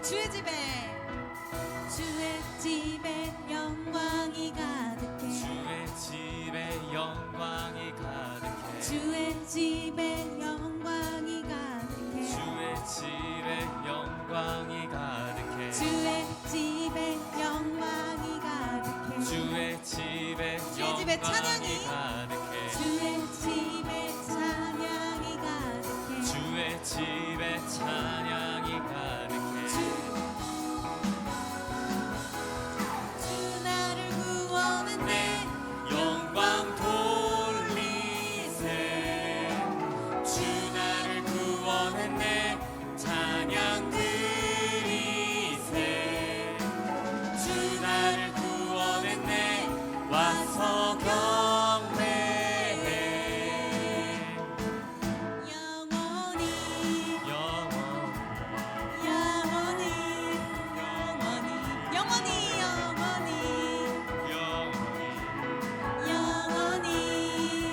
주의 집에 영광이 가득해 주의 집에 영광이 가득해 주의 집에 영광이 가득해 주의 집에 영광이 가득해 주의 집에 영광이 가득해 주의 집에 주의 집에 찬양이 가득해 주의 집에 찬양이 가득해 주의 집에 찬양이 가득해 주 나를 구원했네 영광 돌리세 주 나를 구원했네 찬양 드리세 주 나를 구원했네 와서 경배해 영원히 영원히 영원히 영원히 영원히 영원히 영원히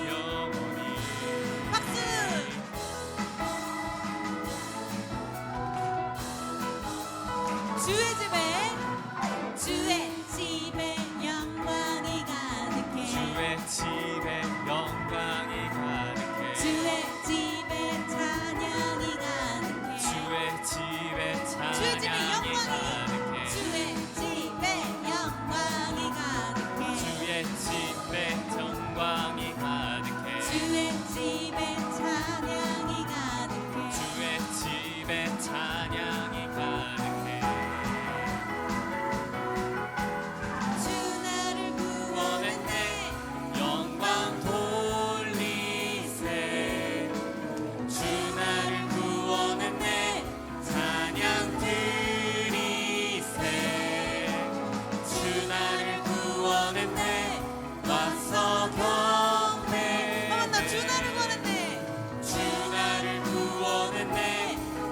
영원히 박수 주의 집에 영광이 가득해 주의 집에 영광이 가득해 주의 집에 찬양이 가득해 주의 집에 주의 집에 찬양이 영광이 가득해 주의 집에 영광이 가득해 주의 집에 영광이 가득해 주의 집에 찬양이 가득해 주의 집에 찬양이 가득해 주 나를 구원했네 영광 돌리세 주 나를 구원했네 찬양 드리세 주 나를 구원했네 와서 경배해 한번 더 주 나를 구원했네 주 나를 구원했네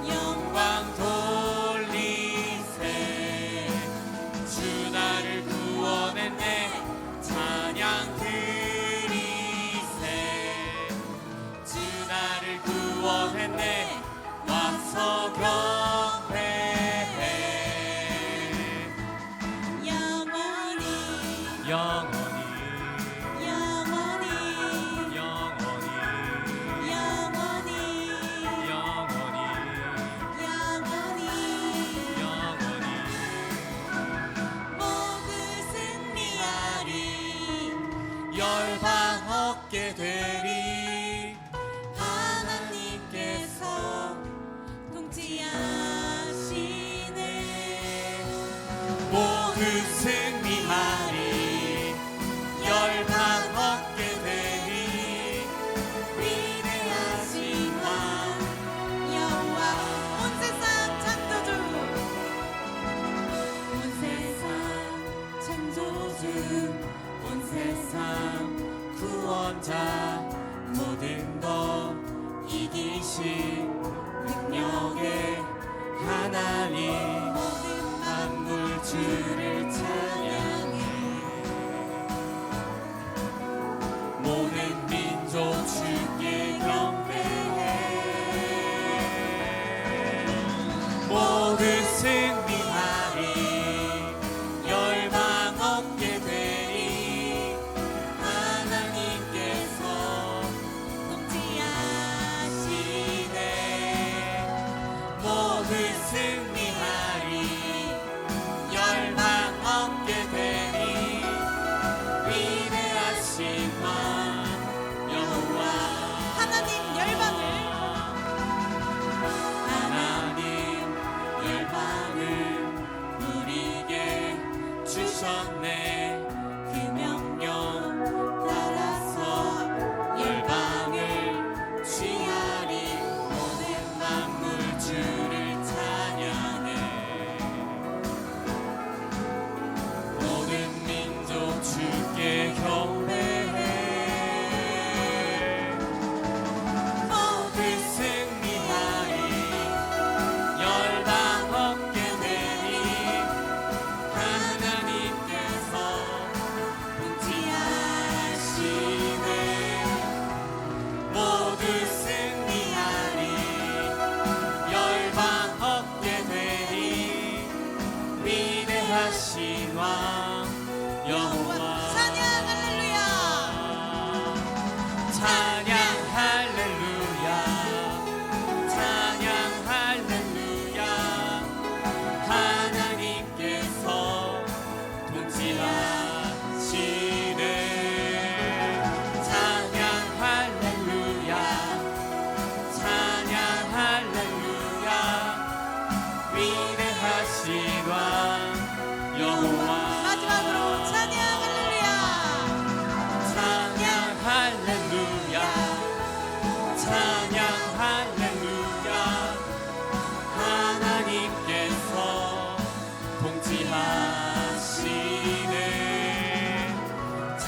영광 돌리세 주 나를 구원했네 찬양 드리세 주 나를 구원했네 와서 경배해 영원히 영원히 영원히 영원히 영원히 영원히 영원히 영원히 모두 승리하리 열방 얻게 되리 하나님께서 통치하시네 모두 승리하리 열방 얻게 되리 위대하신 왕 여호와 온 세상 창조주 온 세상 창조주 온 세상 구원자 모든 것 이기신 능력의 하나님 모든 만물 주를 찬양해 모든 민족 주께 경배해 모두 승리하리 열방 얻게 되리 하나님께서 통치하시네 모두 승리하리 열방 얻게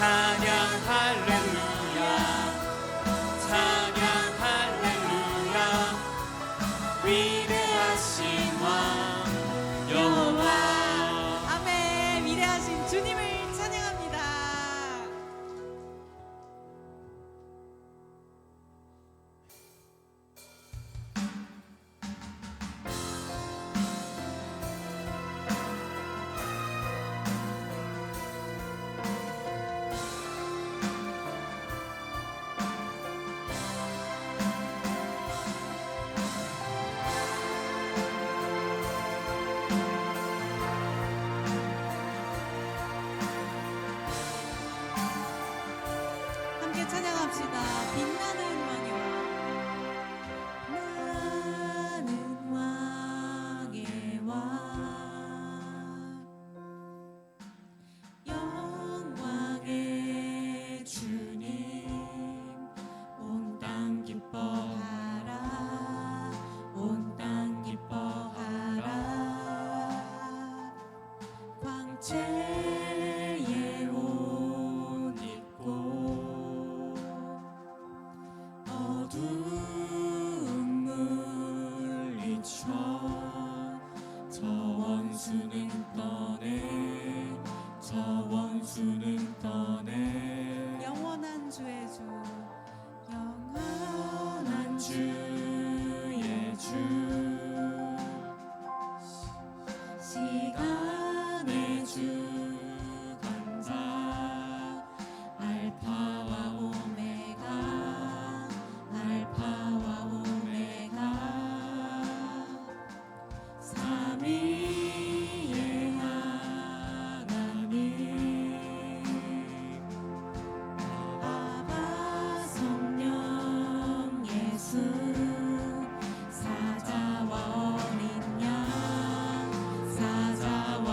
찬양 할렐루야 찬양 할렐루야 위대하신 왕 여호와 아멘. 위대하신 주님을 찬양합니다. 함께 찬양합시다. 빛나는 왕의 왕. 나는 왕의 왕 영광의 주님 온 땅 기뻐하라 온 땅 기뻐하라 광채의 옷 입고 어두운 물리쳐 저 원수는 떠내 저 원수는 떠내 영원한 주의 주 영원한 주의 주 시간의 주관자 알파와 오메가 알파와 오메가 삼위의 하나님 아바 성령 예수 사자와 어린 양 사자와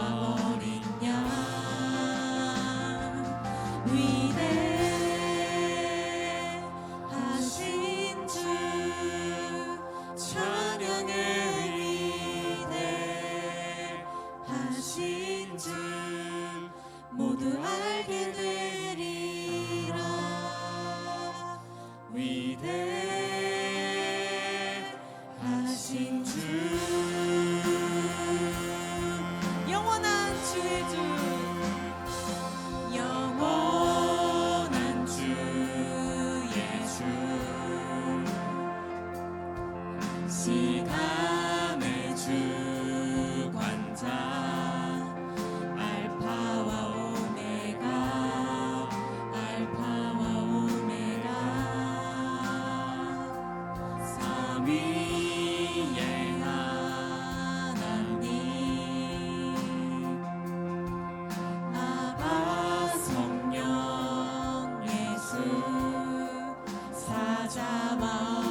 어린 양 위대하신 주 찬양의 위대하신 주 모두 알게 되리라 위대하신 주 영원한 주의 주 영원한 주의 주 시간의 주관자 알파와 오메가 알파와 오메가 삼위의 하나님 아바 성령 예수 사자와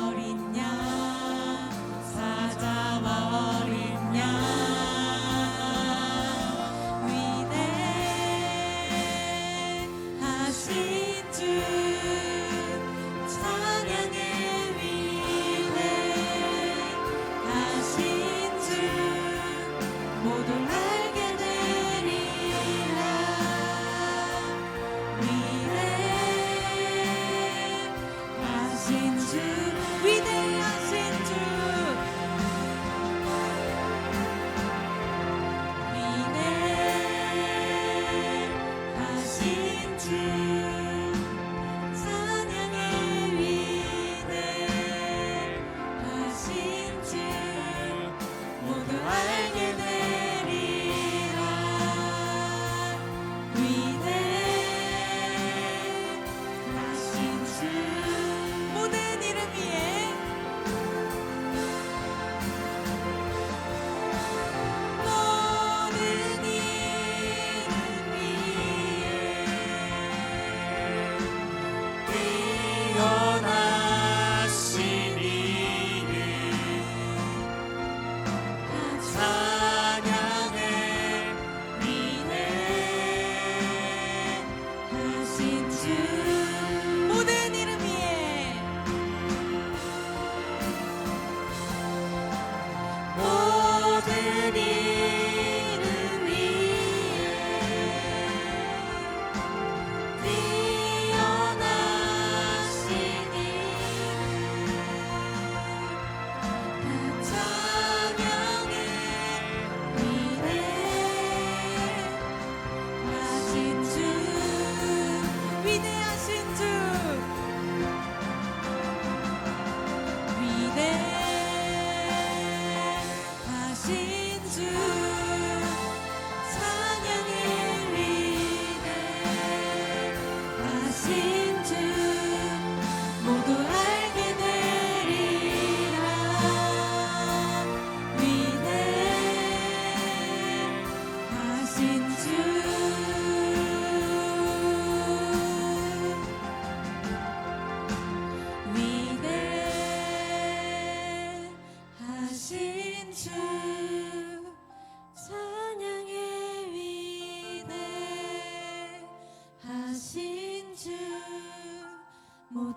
어린 양 사자와 어린 양 위대하신 주 찬양의 위대하신 주 모두 알게 되리라 위대하신 주 위대하신 주 위대하신 주 찬양의 위대하신 주 모두 알게 되리라 위대하신 주 모든 이름 위에 모든 이름 위에 뛰어나신 이름 찬양의 위대하신 주 모든 이름 위에 모든 이름 위에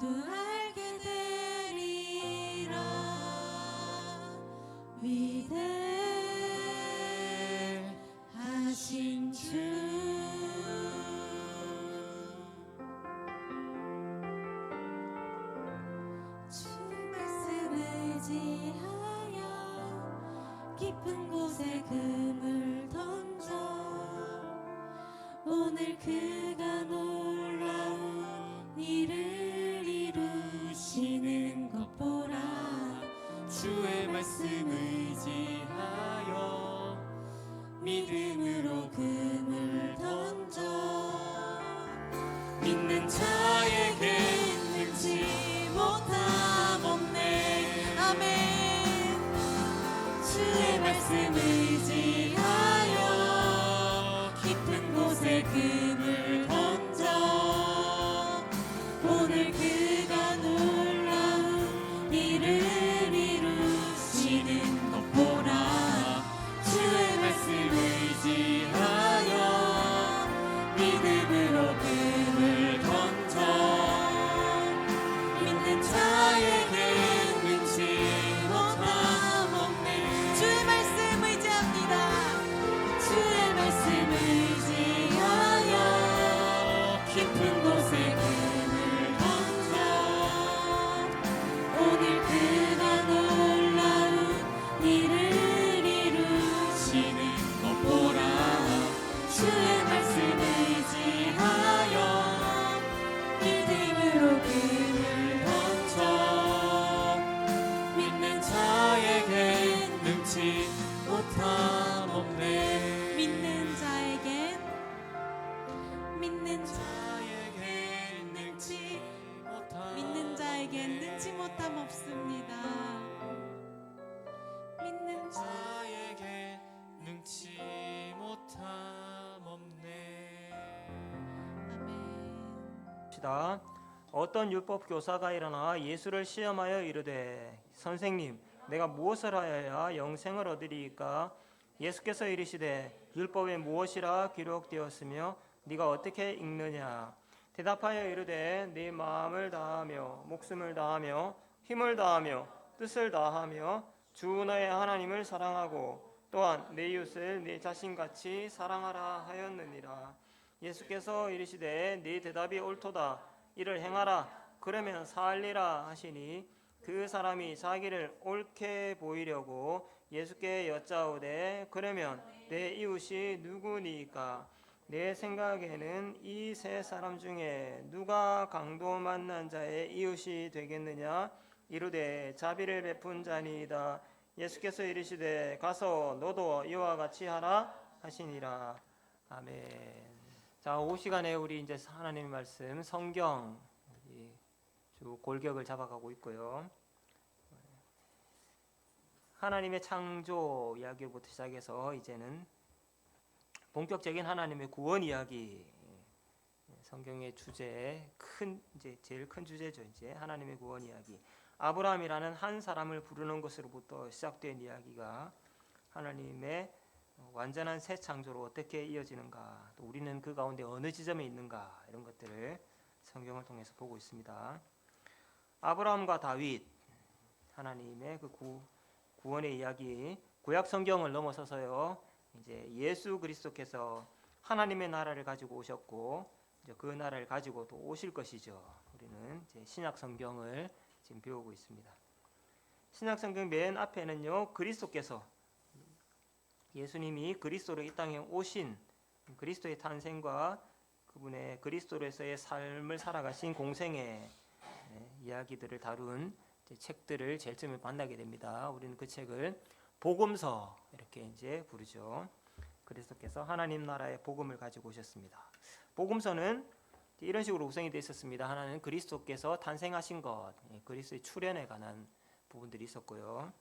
모두 알게 되리라. 위대하신 주, 주 말씀 의지하여 깊은 곳에 금을 던져 오늘 그가 놀라운 일을 이루시는 것 보라. 주의 말씀 의지하여 믿음으로 금을 던져 믿는 자에게 능치 못함 없네. 아멘. 주의 말씀 의지하여 깊은 곳에 금을 던져 오늘 그가 놀라운 일을 이루시는 것 보라. 주의 말씀 의지하여 믿음으로 금을 던져 믿는 자에게 능치 못함 없네. 주의 말씀 의지합니다. 주의 말씀 의지하여 깊은 곳에 금을 던져 오늘 그가 놀라운 일을 이루시는 것 보라. 주의 말씀 의지하여 믿음으로 금을 던져 믿는 자에게 능치 못함 없네. 믿는 자에겐 믿는 자에겐 능치 못함 없습니다. 믿는 자에게 능치 못함 없네. 아멘. 시다. 어떤 율법 교사가 일어나 예수를 시험하여 이르되 선생님 내가 무엇을 하여야 영생을 얻으리이까? 예수께서 이르시되 율법에 무엇이라 기록되었으며 네가 어떻게 읽느냐? 대답하여 이르되 네 마음을 다하며 목숨을 다하며 힘을 다하며 뜻을 다하며 주 너의 하나님을 사랑하고 또한 내 이웃을 내 자신같이 사랑하라 하였느니라. 예수께서 이르시되 네 대답이 옳도다. 이를 행하라. 그러면 살리라 하시니 그 사람이 자기를 옳게 보이려고 예수께 여짜오되 그러면 내 이웃이 누구니까? 내 생각에는 이 세 사람 중에 누가 강도 만난 자의 이웃이 되겠느냐? 이르되 자비를 베푼 자니이다. 예수께서 이르시되 가서 너도 이와 같이 하라 하시니라. 아멘. 자, 오후 시간에 우리 이제 하나님의 말씀 성경 주 골격을 잡아가고 있고요. 하나님의 창조 이야기부터 시작해서 이제는 본격적인 하나님의 구원 이야기, 성경의 주제 제일 큰 주제죠. 이제 하나님의 구원 이야기. 아브라함이라는 한 사람을 부르는 것으로부터 시작된 이야기가 하나님의 완전한 새 창조로 어떻게 이어지는가, 또 우리는 그 가운데 어느 지점에 있는가, 이런 것들을 성경을 통해서 보고 있습니다. 아브라함과 다윗, 하나님의 그 구원의 이야기, 구약 성경을 넘어서서요, 이제 예수 그리스도께서 하나님의 나라를 가지고 오셨고 이제 그 나라를 가지고 또 오실 것이죠. 우리는 이제 신약 성경을 지금 배우고 있습니다. 신약 성경 맨 앞에는요, 그리스도께서, 예수님이 그리스도로 이 땅에 오신 그리스도의 탄생과 그분의 그리스도로서의 삶을 살아가신 공생의 이야기들을 다룬 책들을 제일 처음에 만나게 됩니다. 우리는 그 책을 복음서 이렇게 이제 부르죠. 그리스도께서 하나님 나라의 복음을 가지고 오셨습니다. 복음서는 이런 식으로 구성이 되어 있었습니다. 하나는 그리스도께서 탄생하신 것, 그리스도의 출현에 관한 부분들이 있었고요.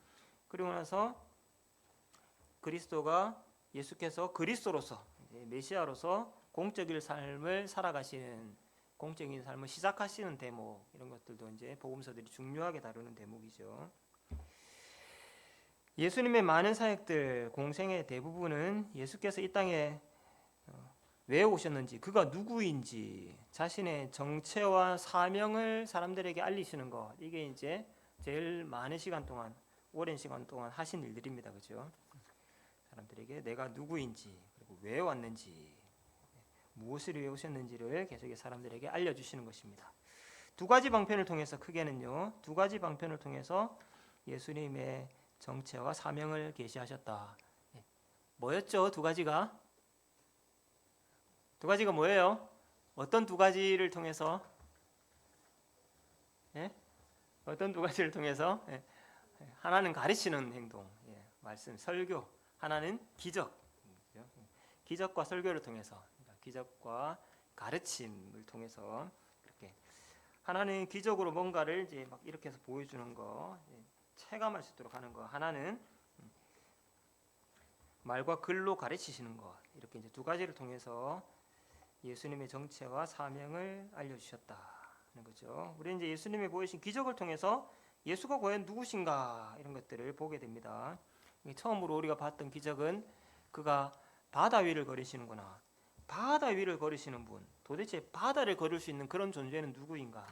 그리고 나서 예수께서 그리스도로서, 메시아로서 공적인 삶을 살아가시는, 공적인 삶을 시작하시는 대목, 이런 것들도 이제 복음서들이 중요하게 다루는 대목이죠. 예수님의 많은 사역들, 공생의 대부분은 예수께서 이 땅에 왜 오셨는지, 그가 누구인지, 자신의 정체와 사명을 사람들에게 알리시는 것, 이게 이제 제일 많은 시간 동안, 오랜 시간 동안 하신 일들입니다. 그죠? 사람들에게 내가 누구인지, 그리고 왜 왔는지, 무엇을 위해 오셨는지를 계속 사람들에게 알려주시는 것입니다. 두 가지 방편을 통해서, 크게는요, 두 가지 방편을 통해서 예수님의 정체와 사명을 계시하셨다. 뭐였죠? 두 가지가 뭐예요? 어떤 두 가지를 통해서? 예? 어떤 두 가지를 통해서? 예. 하나는 가르치는 행동, 예. 말씀, 설교. 하나는 기적. 기적과 설교를 통해서, 기적과 가르침을 통해서 그렇게. 하나는 기적으로 뭔가를 이제 막 이렇게 해서 보여주는 거, 예. 체감할 수 있도록 하는 거. 하나는 말과 글로 가르치시는 것. 이렇게 이제 두 가지를 통해서 예수님의 정체와 사명을 알려주셨다는 거죠. 우리 이제 예수님이 보이신 기적을 통해서 예수가 과연 누구신가 이런 것들을 보게 됩니다. 처음으로 우리가 봤던 기적은 그가 바다 위를 걸으시는구나. 바다 위를 걸으시는 분. 도대체 바다를 걸을 수 있는 그런 존재는 누구인가?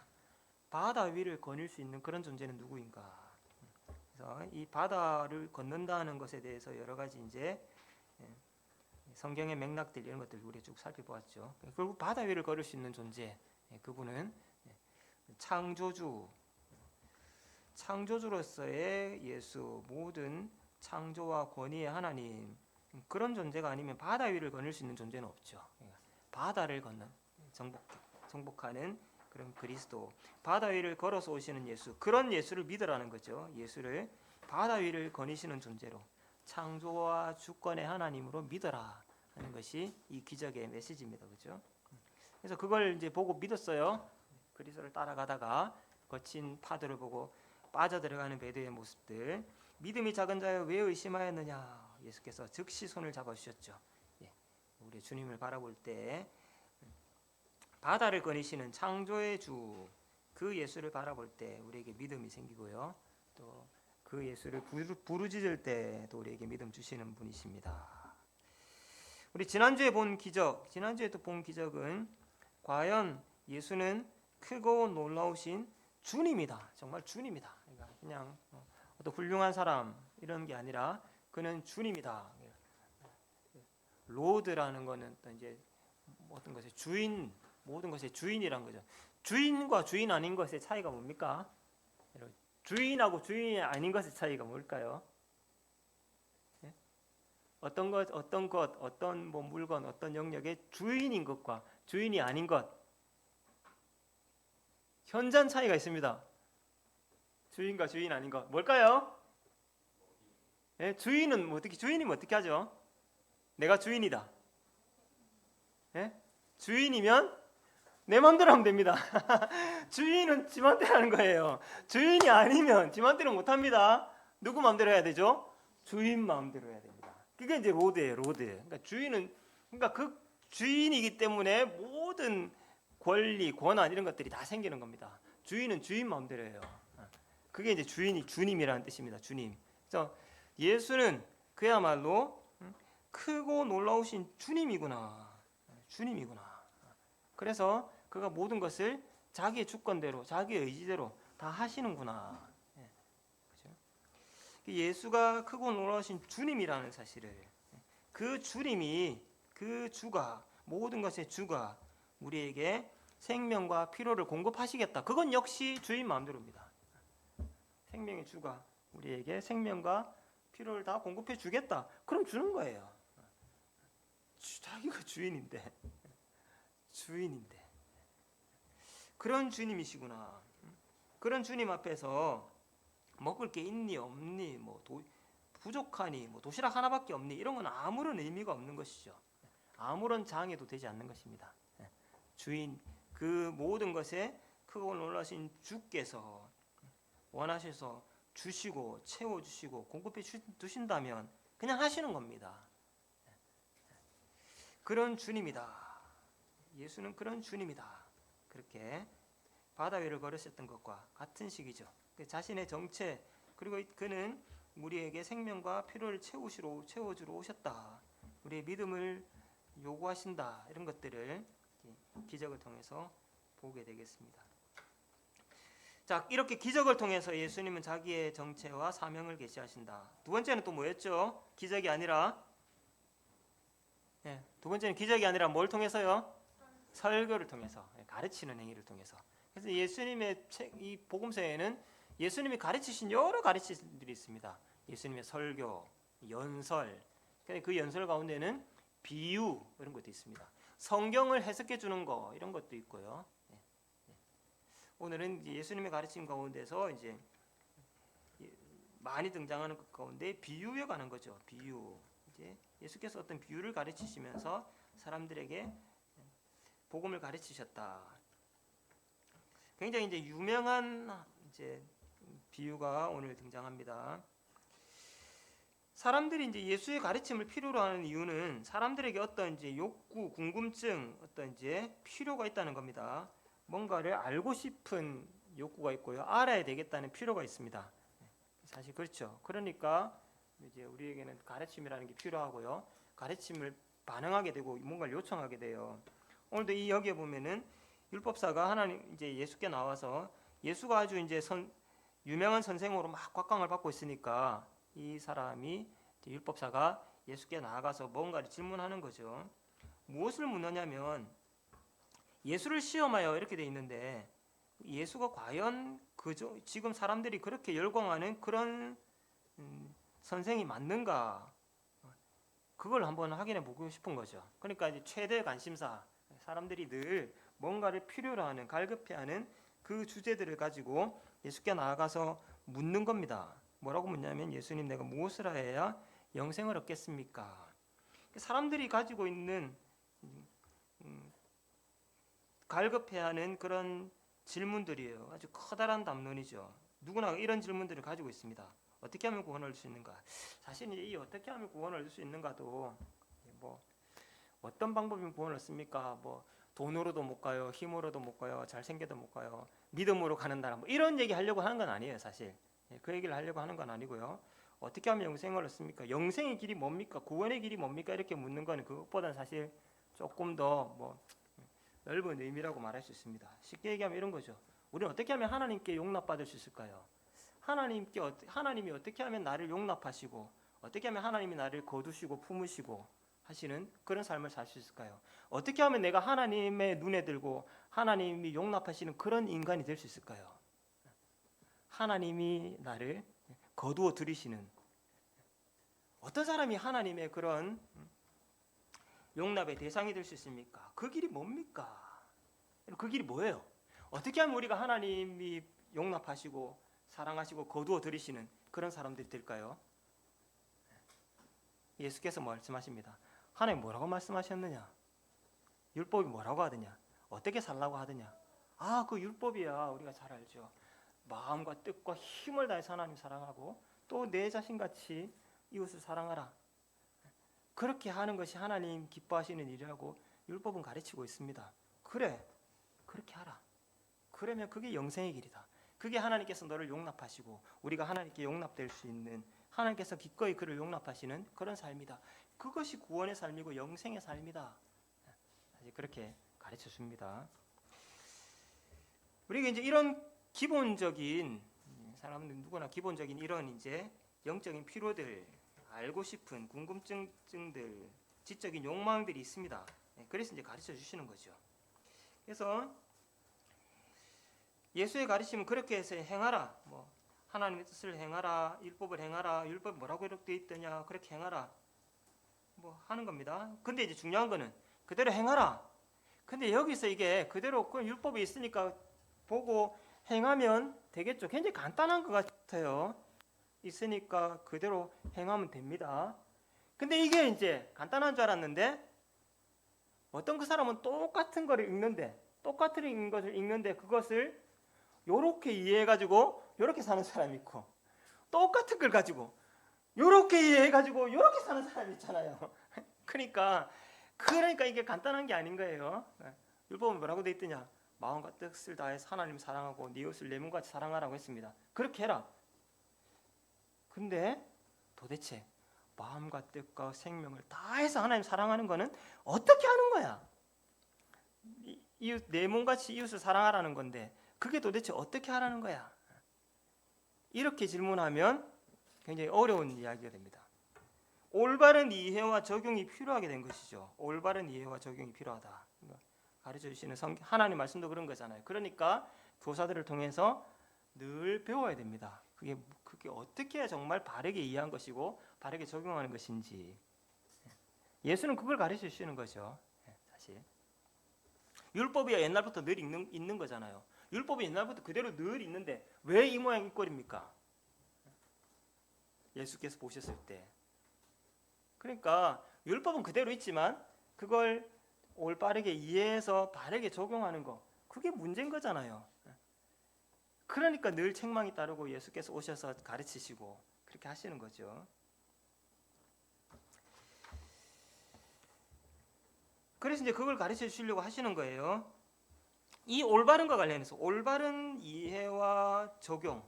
바다 위를 거닐 수 있는 그런 존재는 누구인가? 그래서 이 바다를 걷는다는 것에 대해서 여러 가지 이제 성경의 맥락들 이런 것들 우리 쭉 살펴보았죠. 결국 바다 위를 걸을 수 있는 존재, 그분은 창조주로서의 예수, 모든 창조와 권위의 하나님, 그런 존재가 아니면 바다 위를 거닐 수 있는 존재는 없죠. 바다를 걷는, 정복하는 그런 그리스도, 바다 위를 걸어서 오시는 예수, 그런 예수를 믿으라는 거죠. 예수를 바다 위를 거니시는 존재로, 창조와 주권의 하나님으로 믿어라 하는 것이 이 기적의 메시지입니다. 그렇죠? 그래서 그걸 이제 보고 믿었어요. 그리스도를 따라가다가 거친 파도를 보고 빠져들어가는 베드로의 모습들, 믿음이 작은 자여 왜 의심하였느냐, 예수께서 즉시 손을 잡아주셨죠. 예, 우리 주님을 바라볼 때 바다를 거니시는 창조의 주, 그 예수를 바라볼 때 우리에게 믿음이 생기고요. 또 그 예수를 부르짖을 때도 우리에게 믿음 주시는 분이십니다. 우리 지난주에 본 기적, 지난주에 또 본 기적은 과연 예수는 크고 놀라우신 주님이다. 정말 주님이다. 그냥 어떤 훌륭한 사람 이런 게 아니라 그는 주님이다. 로드라는 거는 또 이제 어떤 것의 주인, 모든 것의 주인이란 거죠. 주인과 주인 아닌 것의 차이가 뭡니까? 주인하고 주인이 아닌 것의 차이가 뭘까요? 예? 어떤 것, 어떤 뭐 물건, 어떤 영역의 주인인 것과 주인이 아닌 것, 현저한 차이가 있습니다. 주인과 주인 아닌 것, 뭘까요? 예? 주인은 어떻게, 주인이면 어떻게 하죠? 내가 주인이다. 예? 주인이면 내 마음대로 하면 됩니다. 주인은 지 마음대로 하는 거예요. 주인이 아니면 지 마음대로 못 합니다. 누구 마음대로 해야 되죠? 주인 마음대로 해야 됩니다. 그게 이제 로드예요, 로드. 그러니까 주인은, 그러니까 그 주인이기 때문에 모든 권리, 권한 이런 것들이 다 생기는 겁니다. 주인은 주인 마음대로 해요. 그게 이제 주님이라는 뜻입니다. 주님. 그래서 예수는 그야말로 크고 놀라우신 주님이구나. 주님이구나. 그래서 그가 모든 것을 자기의 주권대로, 자기의 의지대로 다 하시는구나. 그렇죠? 예수가 크고 놀라우신 주님이라는 사실을, 그 주님이, 그 주가, 모든 것의 주가 우리에게 생명과 피로를 공급하시겠다. 그건 역시 주인 마음대로입니다. 생명의 주가 우리에게 생명과 피로를 다 공급해 주겠다. 그럼 주는 거예요. 자기가 주인인데. 그런 주님이시구나. 그런 주님 앞에서 먹을 게 있니 없니, 뭐 부족하니, 뭐 도시락 하나밖에 없니, 이런 건 아무런 의미가 없는 것이죠. 아무런 장애도 되지 않는 것입니다. 주인, 그 모든 것에 크고 놀라신 주께서 원하셔서 주시고 채워주시고 공급해 주신다면 그냥 하시는 겁니다. 그런 주님이다. 예수는 그런 주님이다. 그렇게 바다 위를 걸으셨던 것과 같은 식이죠. 자신의 정체, 그리고 그는 우리에게 생명과 피로를 채워주러 오셨다. 우리의 믿음을 요구하신다. 이런 것들을 기적을 통해서 보게 되겠습니다. 자, 이렇게 기적을 통해서 예수님은 자기의 정체와 사명을 계시하신다. 두 번째는 또 뭐였죠? 기적이 아니라 두 번째는 기적이 아니라 뭘 통해서요? 설교를 통해서, 가르치는 행위를 통해서. 그래서 예수님의 이 복음서에는 예수님이 가르치신 여러 가르침들이 있습니다. 예수님의 설교, 연설, 그 연설 가운데는 비유 이런 것도 있습니다. 성경을 해석해 주는 거 이런 것도 있고요. 오늘은 예수님의 가르침 가운데서 이제 많이 등장하는 것 가운데 비유에 관한 거죠. 비유. 이제 예수께서 어떤 비유를 가르치시면서 사람들에게 복음을 가르치셨다. 굉장히 이제 유명한 이제 비유가 오늘 등장합니다. 사람들이 이제 예수의 가르침을 필요로 하는 이유는 사람들에게 어떤 이제 욕구, 궁금증, 어떤 이제 필요가 있다는 겁니다. 뭔가를 알고 싶은 욕구가 있고요. 알아야 되겠다는 필요가 있습니다. 사실 그렇죠. 그러니까 이제 우리에게는 가르침이라는 게 필요하고요. 가르침을 반응하게 되고 뭔가를 요청하게 돼요. 오늘도 이 여기에 보면은 율법사가 하나님 이제 예수께 나와서 예수가 아주 이제 유명한 선생으로 막 곽광을 받고 있으니까 이 사람이 율법사가 예수께 나아가서 뭔가를 질문하는 거죠. 무엇을 묻느냐면 예수를 시험하여 이렇게 돼 있는데 예수가 과연 그저 지금 사람들이 그렇게 열광하는 그런 선생이 맞는가? 그걸 한번 확인해 보고 싶은 거죠. 그러니까 이제 최대 관심사, 사람들이 늘 뭔가를 필요로 하는, 갈급해하는 그 주제들을 가지고 예수께 나아가서 묻는 겁니다. 뭐라고 묻냐면 예수님 내가 무엇을 해야 영생을 얻겠습니까? 사람들이 가지고 있는 갈급해하는 그런 질문들이에요. 아주 커다란 담론이죠. 누구나 이런 질문들을 가지고 있습니다. 어떻게 하면 구원을 얻을 수 있는가? 사실 이 어떻게 하면 구원을 얻을 수 있는가도 뭐 어떤 방법이면 구원을 얻습니까? 뭐 돈으로도 못 가요, 힘으로도 못 가요, 잘생겨도 못 가요, 믿음으로 가는 나라 뭐 이런 얘기 하려고 하는 건 아니에요, 사실. 그 얘기를 하려고 하는 건 아니고요. 어떻게 하면 영생을 얻습니까? 영생의 길이 뭡니까? 구원의 길이 뭡니까? 이렇게 묻는 거는 그것보다는 사실 조금 더 뭐 넓은 의미라고 말할 수 있습니다. 쉽게 얘기하면 이런 거죠. 우리는 어떻게 하면 하나님께 용납받을 수 있을까요? 하나님이 어떻게 하면 나를 용납하시고 어떻게 하면 하나님이 나를 거두시고 품으시고 하시는 그런 삶을 살 수 있을까요? 어떻게 하면 내가 하나님의 눈에 들고 하나님이 용납하시는 그런 인간이 될 수 있을까요? 하나님이 나를 거두어 들이시는 어떤 사람이 하나님의 그런 용납의 대상이 될 수 있습니까? 그 길이 뭡니까? 그 길이 뭐예요? 어떻게 하면 우리가 하나님이 용납하시고 사랑하시고 거두어 들이시는 그런 사람들이 될까요? 예수께서 말씀하십니다. 하나님 뭐라고 말씀하셨느냐? 율법이 뭐라고 하더냐? 어떻게 살라고 하더냐? 그 율법이야. 우리가 잘 알죠. 마음과 뜻과 힘을 다해서 하나님 사랑하고 또 내 자신같이 이웃을 사랑하라. 그렇게 하는 것이 하나님 기뻐하시는 일이라고 율법은 가르치고 있습니다. 그래, 그렇게 하라. 그러면 그게 영생의 길이다. 그게 하나님께서 너를 용납하시고 우리가 하나님께 용납될 수 있는 하나님께서 기꺼이 그를 용납하시는 그런 삶이다. 그것이 구원의 삶이고 영생의 삶이다. 사실 그렇게 가르쳐 줍니다. 우리가 이제 이런 기본적인 사람들 누구나 기본적인 이런 이제 영적인 필요들, 알고 싶은 궁금증들, 지적인 욕망들이 있습니다. 그래서 이제 가르쳐 주시는 거죠. 그래서 예수의 가르침은 그렇게 해서 행하라. 뭐 하나님의 뜻을 행하라, 율법을 행하라. 율법 뭐라고 이렇게 되어 있더냐? 그렇게 행하라. 뭐 하는 겁니다. 근데 이제 중요한 거는 그대로 행하라. 근데 여기서 이게 그대로 그 율법이 있으니까 보고 행하면 되겠죠. 굉장히 간단한 것 같아요. 있으니까 그대로 행하면 됩니다. 근데 이게 이제 간단한 줄 알았는데 어떤 그 사람은 똑같은 것을 읽는데 그것을 요렇게 이해해가지고 요렇게 사는 사람이 있고 똑같은 걸 가지고 요렇게 이해해가지고 요렇게 사는 사람이 있잖아요. 그러니까 이게 간단한 게 아닌 거예요. 율법은 뭐라고 돼 있더냐? 마음과 뜻을 다해서 하나님을 사랑하고 네 이웃을 내 몸같이 사랑하라고 했습니다. 그렇게 해라. 근데 도대체 마음과 뜻과 생명을 다해서 하나님 사랑하는 거는 어떻게 하는 거야? 이웃, 내 몸같이 이웃을 사랑하라는 건데 그게 도대체 어떻게 하라는 거야? 이렇게 질문하면 굉장히 어려운 이야기가 됩니다. 올바른 이해와 적용이 필요하게 된 것이죠. 올바른 이해와 적용이 필요하다. 가르쳐 주시는 하나님 말씀도 그런 거잖아요. 그러니까 교사들을 통해서 늘 배워야 됩니다. 그게 어떻게 해야 정말 바르게 이해한 것이고 바르게 적용하는 것인지. 예수는 그걸 가르쳐 주시는 거죠. 사실 율법이 옛날부터 늘 있는 거잖아요. 율법이 옛날부터 그대로 늘 있는데 왜 이 모양 이 꼴입니까? 예수께서 보셨을 때. 그러니까 율법은 그대로 있지만 그걸 올바르게 이해해서 바르게 적용하는 거, 그게 문제인 거잖아요. 그러니까 늘 책망이 따르고 예수께서 오셔서 가르치시고 그렇게 하시는 거죠. 그래서 이제 그걸 가르쳐 주시려고 하시는 거예요. 이 올바른과 관련해서 올바른 이해와 적용,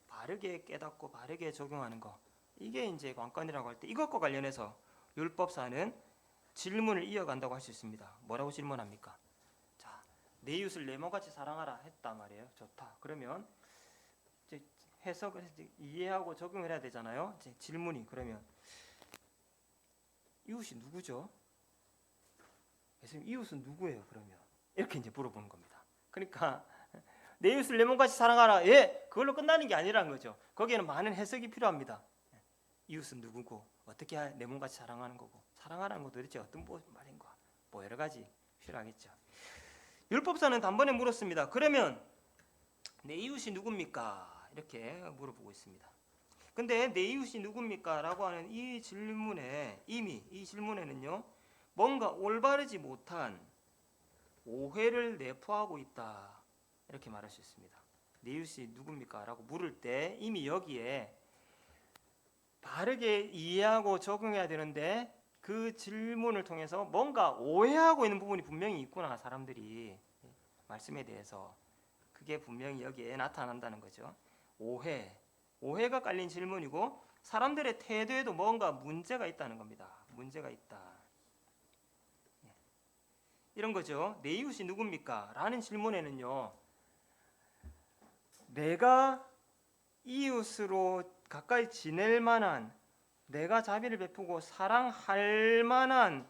바르게 깨닫고 바르게 적용하는 거, 이게 이제 관건이라고 할 때 이것과 관련해서 율법사는 질문을 이어간다고 할 수 있습니다. 뭐라고 질문합니까? 자, 내 이웃을 내 몸같이 사랑하라 했단 말이에요. 좋다. 그러면 이제 해석을 이해하고 적용을 해야 되잖아요. 이제 질문이 그러면 이웃이 누구죠? 예수님, 이웃은 누구예요? 그러면 이렇게 이제 물어보는 겁니다. 그러니까 내 이웃을 내 몸같이 사랑하라. 예, 그걸로 끝나는 게 아니라는 거죠. 거기에는 많은 해석이 필요합니다. 이웃은 누구고 어떻게 내 몸같이 사랑하는 거고 사랑하라는 거 도대체 어떤 말인가, 뭐 여러 가지 필요하겠죠. 율법사는 단번에 물었습니다. 그러면 내 이웃이 누굽니까? 이렇게 물어보고 있습니다. 근데 내 이웃이 누굽니까? 라고 하는 이 질문에 이미 이 질문에는요 뭔가 올바르지 못한 오해를 내포하고 있다, 이렇게 말할 수 있습니다. 내 이웃이 누굽니까? 라고 물을 때 이미 여기에 바르게 이해하고 적용해야 되는데 그 질문을 통해서 뭔가 오해하고 있는 부분이 분명히 있구나, 사람들이 말씀에 대해서. 그게 분명히 여기에 나타난다는 거죠. 오해가 깔린 질문이고 사람들의 태도에도 뭔가 문제가 있다는 겁니다. 문제가 있다, 이런 거죠. 내 이웃이 누굽니까? 라는 질문에는요 내가 이웃으로 가까이 지낼 만한, 내가 자비를 베푸고 사랑할 만한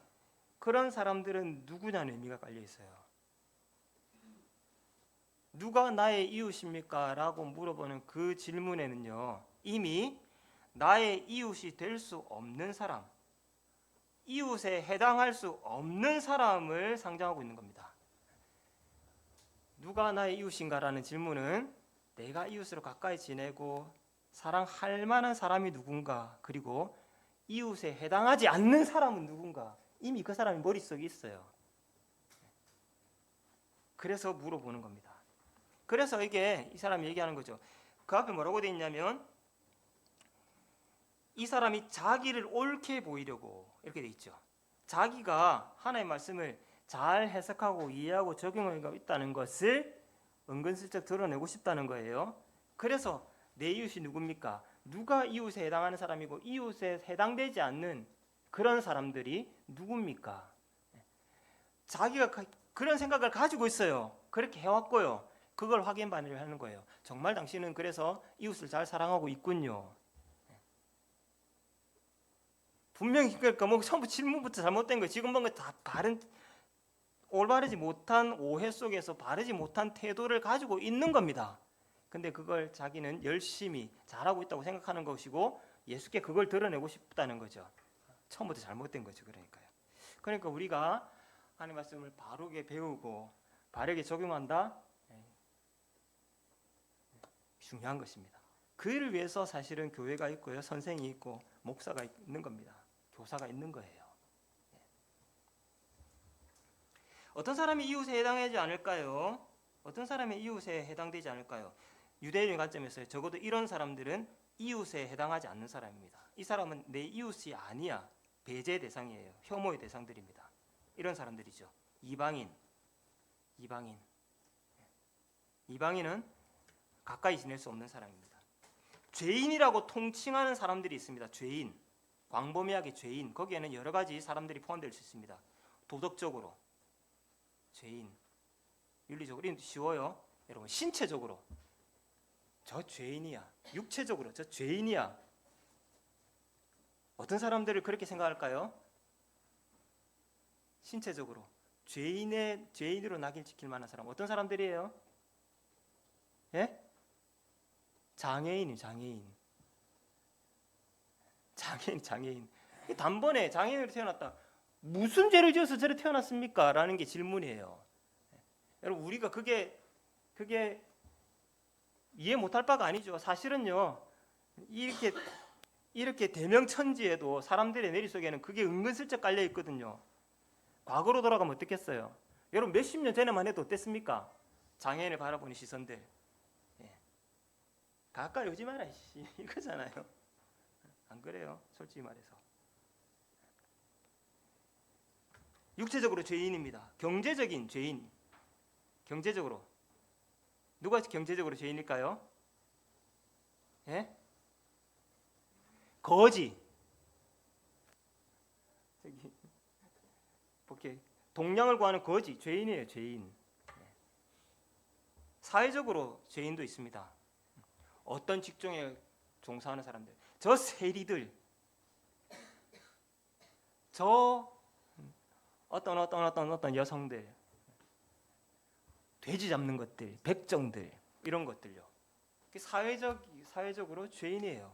그런 사람들은 누구냐는 의미가 깔려 있어요. 누가 나의 이웃입니까? 라고 물어보는 그 질문에는요 이미 나의 이웃이 될 수 없는 사람, 이웃에 해당할 수 없는 사람을 상정하고 있는 겁니다. 누가 나의 이웃인가라는 질문은 내가 이웃으로 가까이 지내고 사랑할 만한 사람이 누군가, 그리고 이웃에 해당하지 않는 사람은 누군가, 이미 그 사람이 머릿속에 있어요. 그래서 물어보는 겁니다. 그래서 이게 이 사람이 얘기하는 거죠. 그 앞에 뭐라고 돼 있냐면 이 사람이 자기를 옳게 보이려고 이렇게 돼 있죠. 자기가 하나님의 말씀을 잘 해석하고 이해하고 적용하고 있다는 것을 은근슬쩍 드러내고 싶다는 거예요. 그래서 내 이웃이 누굽니까? 누가 이웃에 해당하는 사람이고 이웃에 해당되지 않는 그런 사람들이 누굽니까? 자기가 그런 생각을 가지고 있어요. 그렇게 해왔고요. 그걸 확인반의를 하는 거예요. 정말 당신은 그래서 이웃을 잘 사랑하고 있군요. 분명히 그러니까 뭐 처음부터 질문부터 잘못된 거예요. 지금 본 거 다 올바르지 못한 오해 속에서 바르지 못한 태도를 가지고 있는 겁니다. 근데 그걸 자기는 열심히 잘하고 있다고 생각하는 것이고 예수께 그걸 드러내고 싶다는 거죠. 처음부터 잘못된 거죠. 그러니까 우리가 하나님의 말씀을 바르게 배우고 바르게 적용한다, 중요한 것입니다. 그 일을 위해서 사실은 교회가 있고요, 선생이 있고 목사가 있는 겁니다. 교사가 있는 거예요. 어떤 사람이 이웃에 해당하지 않을까요? 어떤 사람이 이웃에 해당되지 않을까요? 유대인의 관점에서 적어도 이런 사람들은 이웃에 해당하지 않는 사람입니다. 이 사람은 내 이웃이 아니야. 배제 대상이에요. 혐오의 대상들입니다. 이런 사람들이죠. 이방인은 가까이 지낼 수 없는 사람입니다. 죄인이라고 통칭하는 사람들이 있습니다. 죄인. 광범위하게 죄인, 거기에는 여러 가지 사람들이 포함될 수 있습니다. 도덕적으로 죄인, 윤리적으로 이건 쉬워요. 여러분 신체적으로 저 죄인이야. 육체적으로 저 죄인이야. 어떤 사람들을 그렇게 생각할까요? 신체적으로 죄인으로 낙인 찍힐 만한 사람 어떤 사람들이에요? 예? 장애인. 단번에 장애인으로 태어났다. 무슨 죄를 지어서 저래 태어났습니까? 라는 게 질문이에요. 여러분 우리가 그게 이해 못할 바가 아니죠. 사실은요. 이렇게 대명천지에도 사람들의 내리속에는 그게 은근슬쩍 깔려 있거든요. 과거로 돌아가면 어떻겠어요? 여러분 몇십 년 전에만 해도 어땠습니까? 장애인을 바라보는 시선들. 가까이 오지 마라 이거잖아요. 안 그래요? 솔직히 말해서. 육체적으로 죄인입니다. 경제적인 죄인. 경제적으로 누가 경제적으로 죄인일까요? 예? 거지. 저기 볼게. 동량을 구하는 거지. 죄인이에요. 죄인. 사회적으로 죄인도 있습니다. 어떤 직종에 종사하는 사람들, 저 세리들, 저 어떤 여성들, 돼지 잡는 것들, 백정들 이런 것들요. 사회적으로 죄인이에요.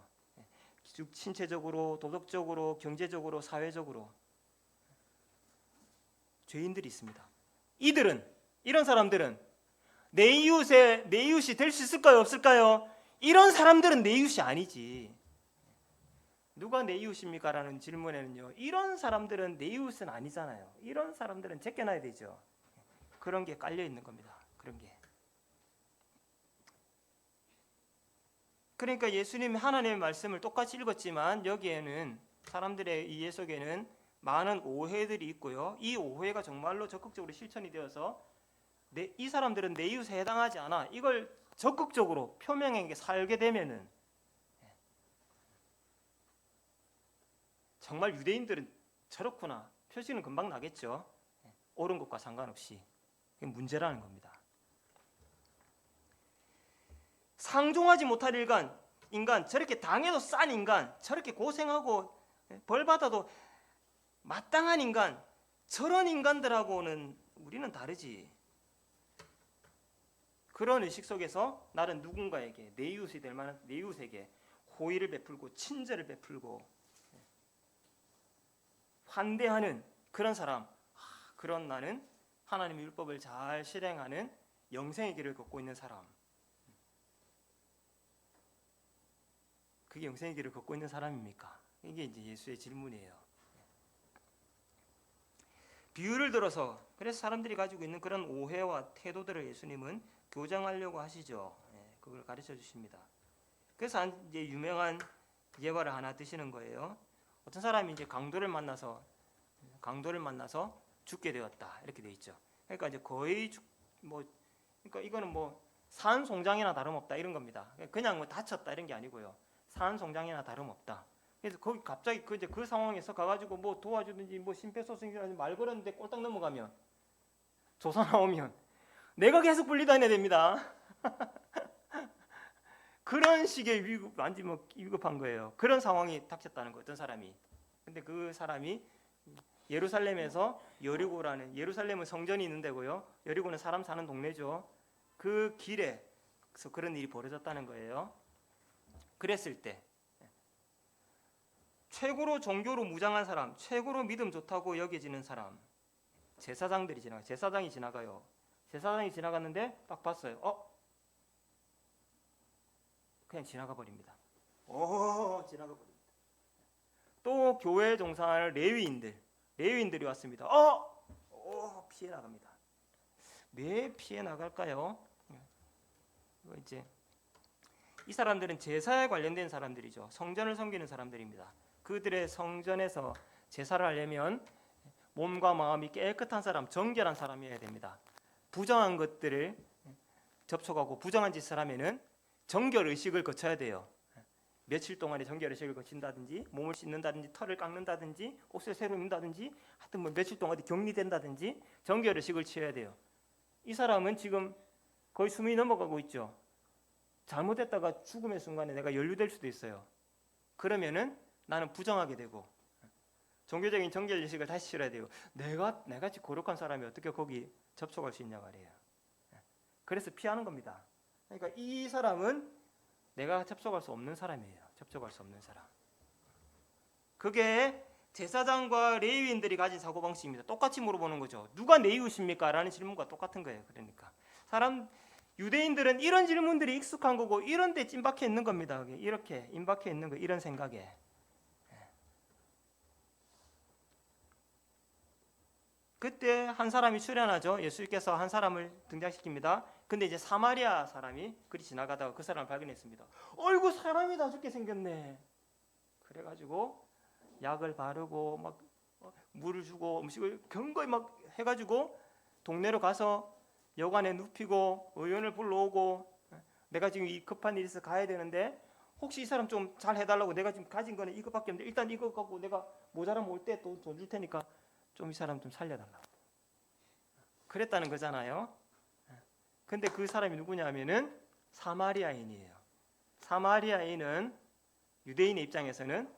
신체적으로, 도덕적으로, 경제적으로, 사회적으로 죄인들이 있습니다. 이런 사람들은 내 이웃이 될 수 있을까요? 없을까요? 이런 사람들은 내 이웃이 아니지. 누가 내 이웃입니까? 라는 질문에는요. 이런 사람들은 내 이웃은 아니잖아요. 이런 사람들은 제껴놔야 되죠. 그런 게 깔려 있는 겁니다. 그런 게. 그러니까 예수님 하나님의 말씀을 똑같이 읽었지만 여기에는 사람들의 이해 속에는 많은 오해들이 있고요. 이 오해가 정말로 적극적으로 실천이 되어서 이 사람들은 내 이웃에 해당하지 않아. 이걸 적극적으로 표명하게 살게 되면은 정말 유대인들은 저렇구나. 표시는 금방 나겠죠. 옳은 것과 상관없이. 이게 문제라는 겁니다. 상종하지 못할 인간, 저렇게 당해도 싼 인간, 저렇게 고생하고 벌 받아도 마땅한 인간, 저런 인간들하고는 우리는 다르지. 그런 의식 속에서 나는 누군가에게 내 이웃이 될 만한 내 이웃에게 호의를 베풀고 친절을 베풀고 환대하는 그런 사람, 그런 나는 하나님의 율법을 잘 실행하는 영생의 길을 걷고 있는 사람. 그게 영생의 길을 걷고 있는 사람입니까? 이게 이제 예수의 질문이에요. 비유를 들어서 그래서 사람들이 가지고 있는 그런 오해와 태도들을 예수님은 교정하려고 하시죠. 그걸 가르쳐 주십니다. 그래서 이제 유명한 예화를 하나 드시는 거예요. 어떤 사람이 이제 강도를 만나서 죽게 되었다 이렇게 돼 있죠. 그러니까 이제 거의 그러니까 이거는 뭐 산송장이나 다름없다 이런 겁니다. 그냥 뭐 다쳤다 이런 게 아니고요. 산송장이나 다름없다. 그래서 거기 갑자기 그 상황에서 가가지고 뭐 도와주든지 뭐 심폐소생술하든지 말 걸었는데 꼴딱 넘어가면 조사 나오면 내가 계속 분리다녀야 됩니다. 그런 식의 완전 위급한 거예요. 그런 상황이 닥쳤다는 거예요. 어떤 사람이. 근데 그 사람이 예루살렘에서 여리고라는, 예루살렘은 성전이 있는 데고요. 여리고는 사람 사는 동네죠. 그 길에서 그런 일이 벌어졌다는 거예요. 그랬을 때 최고로 종교로 무장한 사람, 최고로 믿음 좋다고 여겨지는 사람, 제사장이 지나가요. 제사장이 지나갔는데 딱 봤어요. 그냥 지나가 버립니다. 지나가 버립니다. 또 교회에 종사할 레위인들이 왔습니다. 피해 나갑니다. 왜 피해 나갈까요? 이제 이 사람들은 제사에 관련된 사람들이죠. 성전을 섬기는 사람들입니다. 그들의 성전에서 제사를 하려면 몸과 마음이 깨끗한 사람, 정결한 사람이어야 됩니다. 부정한 것들을 접촉하고 부정한 짓을 하면은 정결 의식을 거쳐야 돼요. 며칠 동안의 정결의식을 거친다든지 몸을 씻는다든지 털을 깎는다든지 옷을 새로 입는다든지 하여튼 뭐 며칠 동안 격리된다든지 정결의식을 취해야 돼요. 이 사람은 지금 거의 수명이 넘어가고 있죠. 잘못했다가 죽음의 순간에 내가 연루될 수도 있어요. 그러면은 나는 부정하게 되고 종교적인 정결의식을 다시 치러야 돼요. 내가 같이 거룩한 사람이 어떻게 거기 접촉할 수 있냐 말이에요. 그래서 피하는 겁니다. 그러니까 이 사람은 내가 접촉할 수 없는 사람이에요. 접촉할 수 없는 사람. 그게 제사장과 레위인들이 가진 사고방식입니다. 똑같이 물어보는 거죠. 누가 내 이웃입니까? 라는 질문과 똑같은 거예요. 그러니까 유대인들은 이런 질문들이 익숙한 거고 이런 데 찐박혀 있는 겁니다. 이렇게 임박혀 있는 거, 이런 생각에. 그때 한 사람이 출연하죠. 예수께서 한 사람을 등장시킵니다. 근데 이제 사마리아 사람이 그리 지나가다가 그 사람을 발견했습니다. 어이구, 사람이 다 죽게 생겼네. 그래가지고 약을 바르고 막 물을 주고 음식을 견고히 막 해가지고 동네로 가서 여관에 눕히고 의원을 불러오고, 내가 지금 이 급한 일이 있어서 가야 되는데 혹시 이 사람 좀 잘 해달라고, 내가 지금 가진 거는 이것밖에 없는데 일단 이거 갖고 내가 모자라면 올 때 또 돈 줄 테니까 좀 이 사람 좀 살려달라고 그랬다는 거잖아요. 근데 그 사람이 누구냐면은 사마리아인이에요. 사마리아인은 유대인의 입장에서는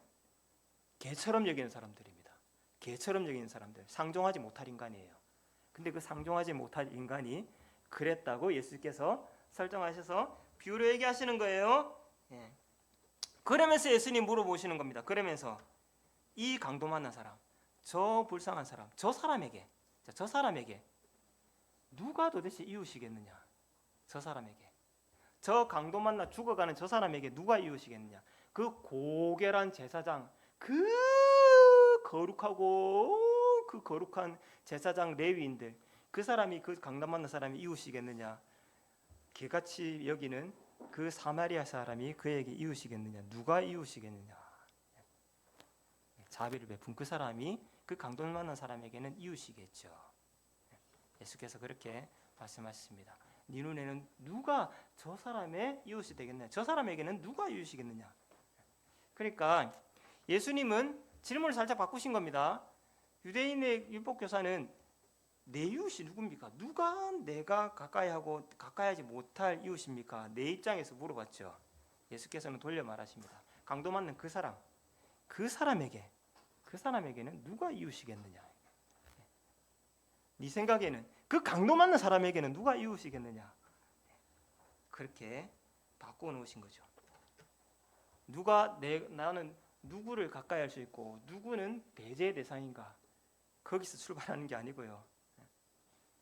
개처럼 여기는 사람들입니다. 개처럼 여기는 사람들, 상종하지 못할 인간이에요. 근데 그 상종하지 못할 인간이 그랬다고 예수께서 설정하셔서 비유로 얘기하시는 거예요. 그러면서 예수님 물어보시는 겁니다. 그러면서 이 강도 만난 사람, 저 불쌍한 사람, 저 사람에게 누가 도대체 이웃이겠느냐? 저 사람에게, 저 강도 만나 죽어가는 저 사람에게 누가 이웃이겠느냐? 그 고결한 제사장, 그 거룩한 제사장 레위인들, 그 사람이, 그 강도 만난 사람이 이웃이겠느냐? 개같이 여기는 그 사마리아 사람이 그에게 이웃이겠느냐? 누가 이웃이겠느냐? 자비를 베푼 그 사람이 그 강도 만난 사람에게는 이웃이겠죠. 예수께서 그렇게 말씀하셨습니다. 네 눈에는 누가 저 사람의 이웃이 되겠느냐? 저 사람에게는 누가 이웃이겠느냐? 그러니까 예수님은 질문을 살짝 바꾸신 겁니다. 유대인의 율법교사는 내 이웃이 누굽니까? 누가 내가 가까이 하고 가까이 하지 못할 이웃입니까? 내 입장에서 물어봤죠. 예수께서는 돌려 말하십니다. 강도 맞는 그 사람에게는 누가 이웃이겠느냐? 네 생각에는 그 강도 맞는 사람에게는 누가 이웃이겠느냐? 그렇게 바꿔 놓으신 거죠. 나는 누구를 가까이 할 수 있고 누구는 배제의 대상인가? 거기서 출발하는 게 아니고요.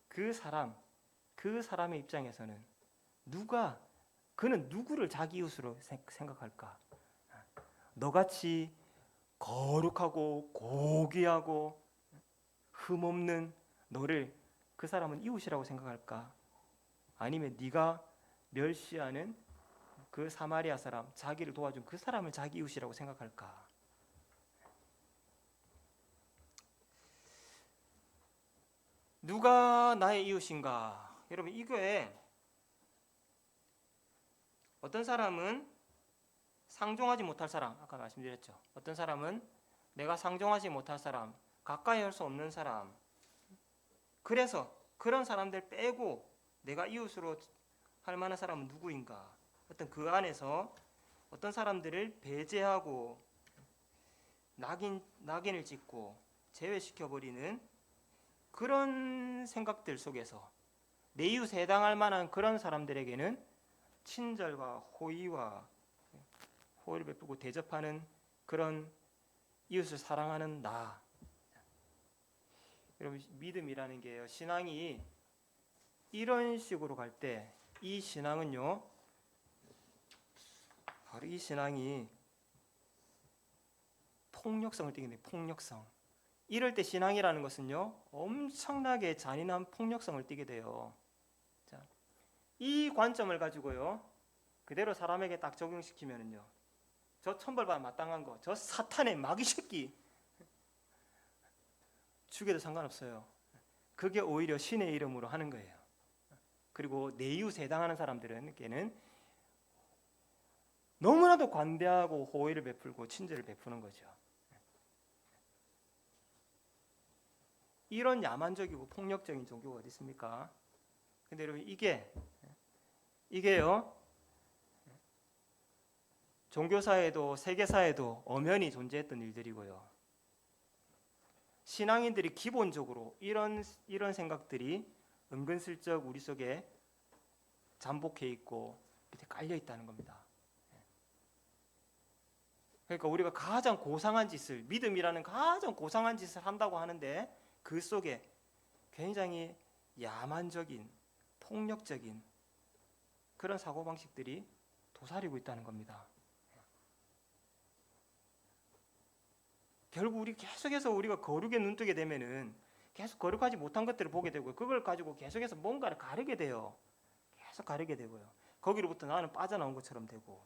그 사람의 입장에서는 그는 누구를 자기 이웃으로 생각할까? 너같이 거룩하고 고귀하고 흠없는 너를 그 사람은 이웃이라고 생각할까? 아니면 네가 멸시하는 그 사마리아 사람, 자기를 도와준 그 사람을 자기 이웃이라고 생각할까? 누가 나의 이웃인가? 여러분, 이거에 어떤 사람은 상종하지 못할 사람, 아까 말씀드렸죠. 어떤 사람은 내가 상종하지 못할 사람, 가까이 할 수 없는 사람. 그래서 그런 사람들 빼고 내가 이웃으로 할 만한 사람은 누구인가? 어떤 그 안에서 어떤 사람들을 배제하고 낙인을 찍고 제외시켜버리는 그런 생각들 속에서 내 이웃에 해당할 만한 그런 사람들에게는 친절과 호의를 베푸고 대접하는 그런 이웃을 사랑하는 나. 여러분, 믿음이라는 게요, 신앙이 이런 식으로 갈 때 이 신앙은요, 바로 이 신앙이 폭력성을 띠게 돼요. 폭력성. 이럴 때 신앙이라는 것은요, 엄청나게 잔인한 폭력성을 띠게 돼요. 자, 이 관점을 가지고요, 그대로 사람에게 딱 적용시키면은요, 저 천벌받아 마땅한 거, 저 사탄의 마귀 새끼 죽여도 상관없어요. 그게 오히려 신의 이름으로 하는 거예요. 그리고 내 이웃에 해당하는 사람들은 걔는 너무나도 관대하고 호의를 베풀고 친절을 베푸는 거죠. 이런 야만적이고 폭력적인 종교가 어디 있습니까? 근데 여러분 이게요 종교사에도 세계사에도 엄연히 존재했던 일들이고요. 신앙인들이 기본적으로 이런 생각들이 은근슬쩍 우리 속에 잠복해 있고 밑에 깔려 있다는 겁니다. 그러니까 우리가 가장 고상한 짓을, 믿음이라는 가장 고상한 짓을 한다고 하는데 그 속에 굉장히 야만적인 폭력적인 그런 사고방식들이 도사리고 있다는 겁니다. 결국 우리 계속해서 우리가 거룩에 눈뜨게 되면은 계속 거룩하지 못한 것들을 보게 되고요. 그걸 가지고 계속해서 뭔가를 가르게 돼요. 계속 가르게 되고요. 거기로부터 나는 빠져나온 것처럼 되고.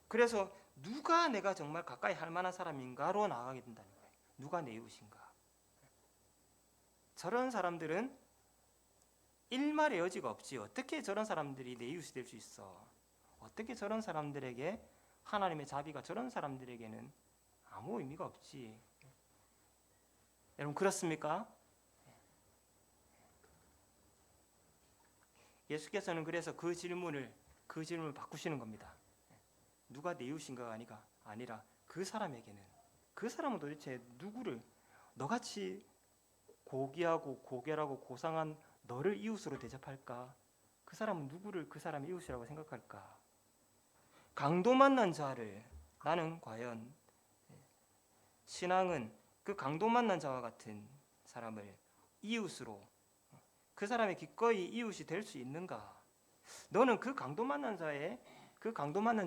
그래서 누가 내가 정말 가까이 할 만한 사람인가로 나아가게 된다는 거예요. 누가 내 이웃인가. 저런 사람들은 일말의 여지가 없지. 어떻게 저런 사람들이 내 이웃이 될 수 있어. 어떻게 저런 사람들에게 하나님의 자비가 저런 사람들에게는 아무 의미가 없지. 여러분 그렇습니까? 예수께서는 그래서 그 질문을 바꾸시는 겁니다. 누가 내 이웃인가가 아니라 그 사람에게는, 그 사람은 도대체 누구를, 너같이 고귀하고 고결하고 고상한 너를 이웃으로 대접할까? 그 사람은 누구를 그 사람의 이웃이라고 생각할까? 강도 만난 자를, 나는 과연 신앙은 그 강도 만난 자와 같은 사람을 이웃으로, 그 사람의 기꺼이 이웃이 될 수 있는가? 너는 그 강도 만난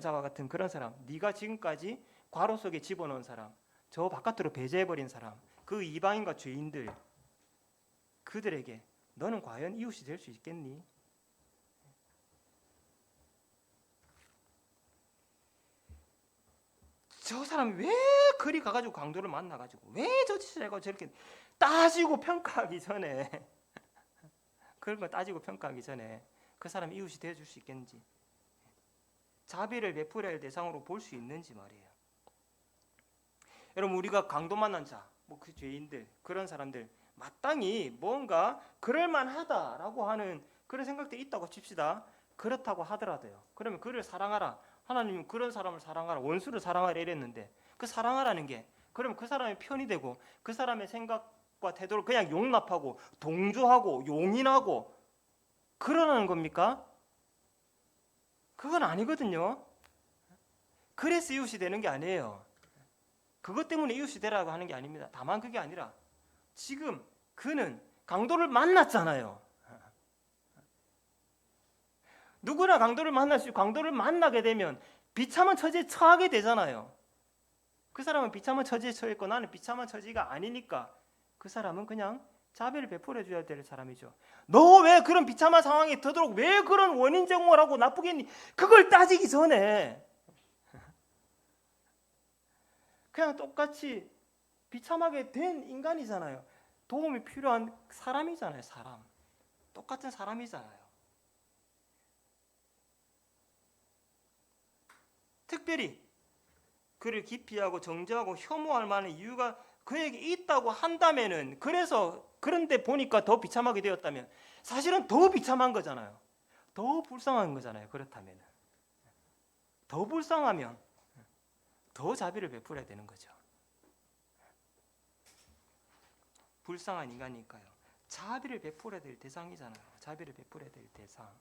자와 같은 그런 사람, 네가 지금까지 괄호 속에 집어넣은 사람, 저 바깥으로 배제해버린 사람, 그 이방인과 죄인들, 그들에게 너는 과연 이웃이 될 수 있겠니? 저 사람이 왜 그리 가가지고 강도를 만나가지고 왜 저 짓을 해가지고 저렇게 따지고 평가하기 전에 그런 거 따지고 평가하기 전에 그 사람이 이웃이 되어줄 수 있겠는지, 자비를 베풀어야 할 대상으로 볼 수 있는지 말이에요. 여러분 우리가 강도 만난 자, 그 죄인들, 그런 사람들 마땅히 뭔가 그럴만하다라고 하는 그런 생각들이 있다고 칩시다. 그렇다고 하더라도요. 그러면 그를 사랑하라. 하나님은 그런 사람을 사랑하라, 원수를 사랑하라 이랬는데 그 사랑하라는 게 그러면 그 사람의 편이 되고 그 사람의 생각과 태도를 그냥 용납하고 동조하고 용인하고 그러라는 겁니까? 그건 아니거든요. 그래서 이웃이 되는 게 아니에요. 그것 때문에 이웃이 되라고 하는 게 아닙니다. 다만 그게 아니라 지금 그는 강도를 만났잖아요. 누구나 강도를 만날 수 있고 강도를 만나게 되면 비참한 처지에 처하게 되잖아요. 그 사람은 비참한 처지에 처했고 나는 비참한 처지가 아니니까 그 사람은 그냥 자비를 베풀어 줘야 될 사람이죠. 너 왜 그런 비참한 상황에 더도록 왜 그런 원인 제공을 하고 나쁘겠니? 그걸 따지기 전에 그냥 똑같이 비참하게 된 인간이잖아요. 도움이 필요한 사람이잖아요. 사람. 똑같은 사람이잖아요. 특별히 그를 기피하고 정죄하고 혐오할 만한 이유가 그에게 있다고 한다면은, 그런데 보니까 더 비참하게 되었다면 사실은 더 비참한 거잖아요. 더 불쌍한 거잖아요. 그렇다면 더 불쌍하면 더 자비를 베풀어야 되는 거죠. 불쌍한 인간이니까요. 자비를 베풀어야 될 대상이잖아요. 자비를 베풀어야 될 대상.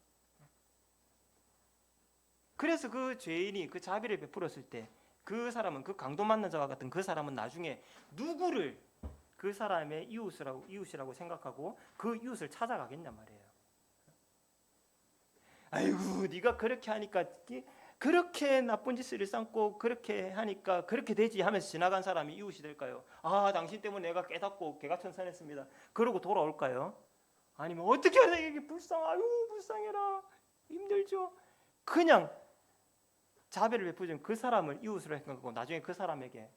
그래서 그 죄인이 그 자비를 베풀었을 때 그 사람은, 그 강도 만난 자와 같은 그 사람은 나중에 누구를 그 사람의 이웃이라고 생각하고 그 이웃을 찾아가겠냐 말이에요. 아이고 네가 그렇게 하니까, 그렇게 나쁜 짓을 일삼고 그렇게 하니까 그렇게 되지 하면서 지나간 사람이 이웃이 될까요? 아 당신 때문에 내가 깨닫고 개가천선했습니다. 그러고 돌아올까요? 아니면 어떻게 해서 이게 아유 불쌍해라, 힘들죠. 그냥 자비를 베푸는 그 사람을 이웃으로 생각하고 나중에 그 사람에게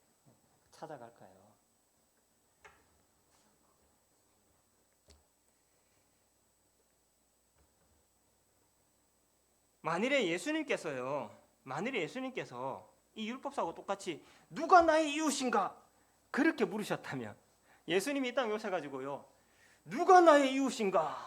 찾아갈까요? 만일에 예수님께서 이 율법사하고 똑같이 누가 나의 이웃인가 그렇게 물으셨다면, 예수님이 이 땅에 오셔가지고요, 누가 나의 이웃인가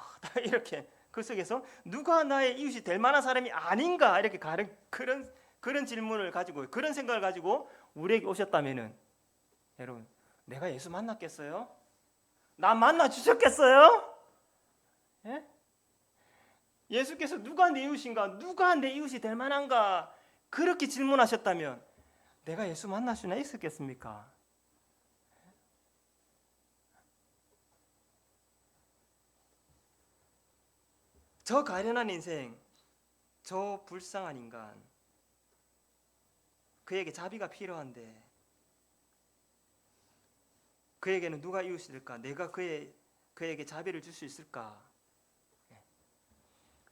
이렇게 그 속에서 누가 나의 이웃이 될 만한 사람이 아닌가 이렇게 가는 그런 질문을 가지고, 그런 생각을 가지고 우리에게 오셨다면은, 여러분, 내가 예수 만났겠어요? 나 만나 주셨겠어요? 예? 예수께서 누가 내 이웃인가, 누가 내 이웃이 될 만한가 그렇게 질문하셨다면 내가 예수 만날 수나 있었겠습니까? 저 가련한 인생, 저 불쌍한 인간, 그에게 자비가 필요한데 그에게는 누가 이웃이 될까? 내가 그에게 자비를 줄 수 있을까?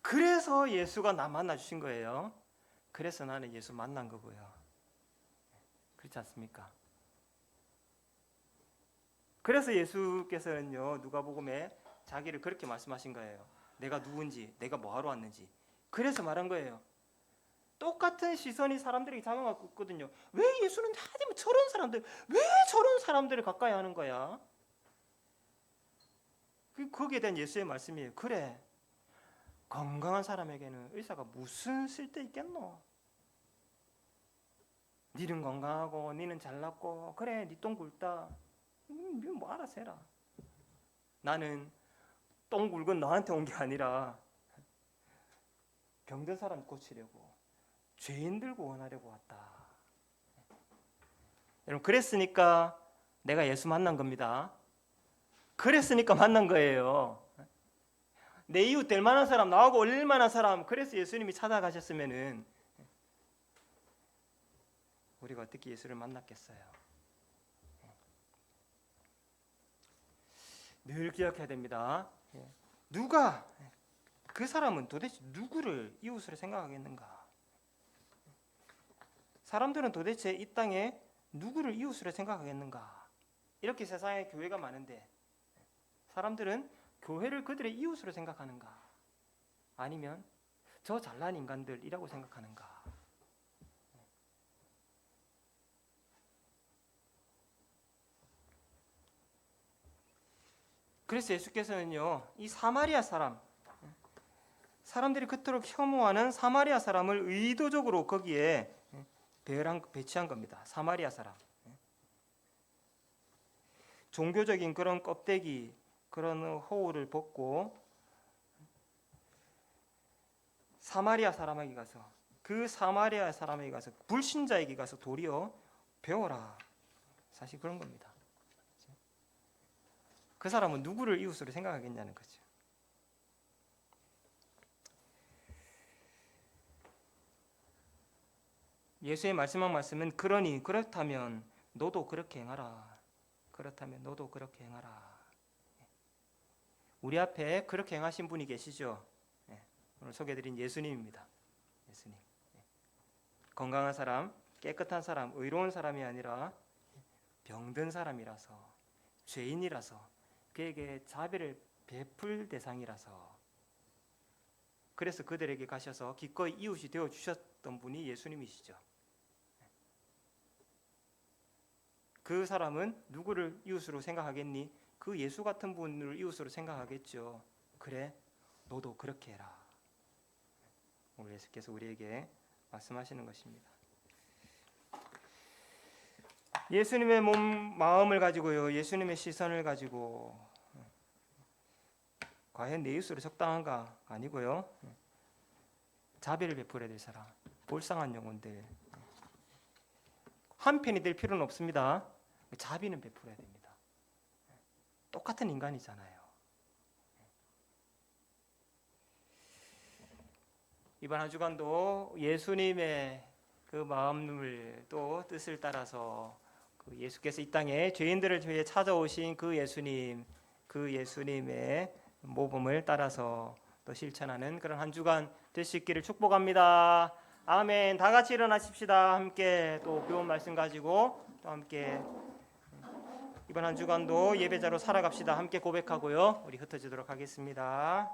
그래서 예수가 나 만나 주신 거예요. 그래서 나는 예수 만난 거고요. 그렇지 않습니까? 그래서 예수께서는요, 누가복음에 자기를 그렇게 말씀하신 거예요. 내가 누군지, 내가 뭐하러 왔는지. 그래서 말한 거예요. 똑같은 시선이 사람들에게 작용하고 있거든요. 왜 예수는 하지만 왜 저런 사람들을 가까이 하는 거야? 거기에 대한 예수의 말씀이에요. 그래, 건강한 사람에게는 의사가 무슨 쓸데 있겠노? 니는 건강하고 니는 잘났고 그래, 니 똥 굵다, 뭐 알아서 해라. 나는 똥 굵은 너한테 온 게 아니라 병든 사람 고치려고, 죄인들 구원하려고 왔다. 여러분, 그랬으니까 내가 예수 만난 겁니다. 그랬으니까 만난 거예요. 내 이웃 될 만한 사람, 나하고 어울릴 만한 사람, 그래서 예수님이 찾아가셨으면은 우리가 어떻게 예수를 만났겠어요? 늘 기억해야 됩니다. 누가, 그 사람은 도대체 누구를 이웃으로 생각하겠는가? 사람들은 도대체 이 땅에 누구를 이웃으로 생각하겠는가? 이렇게 세상에 교회가 많은데 사람들은 교회를 그들의 이웃으로 생각하는가? 아니면 저 잘난 인간들이라고 생각하는가? 그래서 예수께서는요, 이 사마리아 사람들이 그토록 혐오하는 사마리아 사람을 의도적으로 거기에 배치한 겁니다. 사마리아 사람. 종교적인 그런 껍데기, 그런 허울을 벗고 사마리아 사람에게 가서, 그 사마리아 사람에게 가서, 불신자에게 가서 도리어 배워라. 사실 그런 겁니다. 그 사람은 누구를 이웃으로 생각하겠냐는 거죠. 예수의 말씀한 말씀은 그렇다면 너도 그렇게 행하라. 그렇다면 너도 그렇게 행하라. 우리 앞에 그렇게 행하신 분이 계시죠. 오늘 소개해드린 예수님입니다. 예수님. 건강한 사람, 깨끗한 사람, 의로운 사람이 아니라 병든 사람이라서, 죄인이라서, 그에게 자비를 베풀 대상이라서, 그래서 그들에게 가셔서 기꺼이 이웃이 되어 주셨던 분이 예수님이시죠. 그 사람은 누구를 이웃으로 생각하겠니? 그 예수 같은 분을 이웃으로 생각하겠죠. 그래, 너도 그렇게 해라. 오늘 예수께서 우리에게 말씀하시는 것입니다. 예수님의 마음을 가지고요, 예수님의 시선을 가지고 과연 내 이웃으로 적당한가? 아니고요, 자비를 베풀어야 될 사람, 불쌍한 영혼들, 한편이 될 필요는 없습니다. 자비는 베풀어야 됩니다. 똑같은 인간이잖아요. 이번 한 주간도 예수님의 그 마음을 또 뜻을 따라서, 그 예수께서 이 땅에 죄인들을 위해 찾아오신 그 예수님의 모범을 따라서 또 실천하는 그런 한 주간 될 수 있기를 축복합니다. 아멘. 다 같이 일어나십시다. 함께 또 배운 말씀 가지고 또 함께 이번 한 주간도 예배자로 살아갑시다. 함께 고백하고요, 우리 흩어지도록 하겠습니다.